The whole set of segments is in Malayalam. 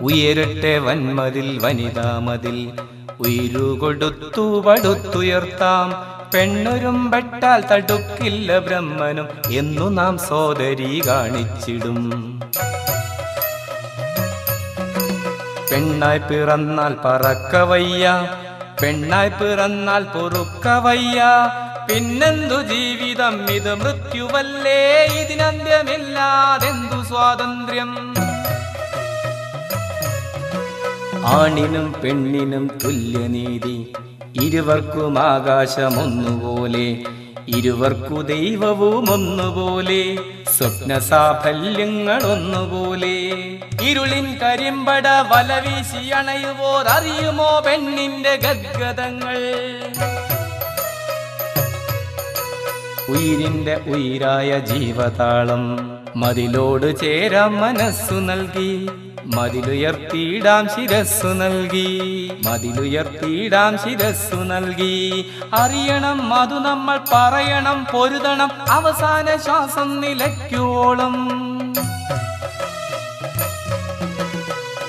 ഉയരട്ടെ വന്മതിൽ വനിതാമതിൽ, ഉയരുകൊടുത്തു പടുത്തുയർത്താം. പെണ്ണൊരുമ്പെട്ടാൽ തടുക്കില്ല ബ്രഹ്മനും എന്നു നാം സോദരി കാണിച്ചിടും. പെണ്ണായി പിറന്നാൽ പറക്കവയ്യ, പെണ്ണായി പിറന്നാൽ പൊറുക്കവയ്യ. പിന്നെന്തു ജീവിതം, ഇത് മൃത്യുവല്ലേ, ഇതിനന്ത്യമില്ലാതെന്തു സ്വാതന്ത്ര്യം. ആണിനും പെണ്ണിനും തുല്യനീതി, ഇരുവർക്കും ആകാശം ഒന്നുപോലെ, ഇരുവർക്കു ദൈവവും ഒന്നുപോലെ, സ്വപ്ന സാഫല്യങ്ങൾ ഒന്നുപോലെ. ഇരുളിൻ കരിമ്പട വലവീശി അണയുവോർ അറിയുമോ പെണ്ണിന്റെ ഗദ്ഗതങ്ങൾ. ഉയിരിന്റെ ഉയിരായ ജീവതാളം, മതിലോട് ചേരാൻ മനസ്സു നൽകി, മതിലുയർത്തിയിടാം ശിരസ്സു നൽകി, മതിലുയർത്തിയിടാം ശിരസ്സു നൽകി. അറിയണം അതു നമ്മൾ പറയണം, പൊരുതണം അവസാന ശ്വാസം നിലയ്ക്കോളം.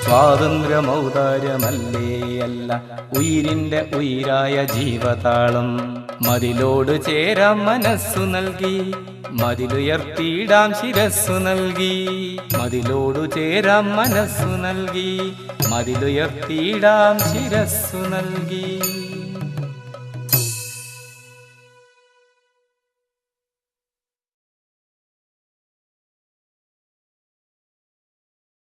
സ്വാതന്ത്ര്യമൗദാര്യമല്ലേ അല്ല, ഉയിരിന്റെ ഉയിരായ ജീവതാളം, മതിലോട് ചേരാൻ മനസ്സു നൽകി, മതിലുയർത്തിയിടാം ശിരസ്സു നൽകി, മതിലോടു ചേരാൻ മനസ്സു നൽകി, മതിലുയർത്തിയിടാം ശിരസ്സു നൽകി.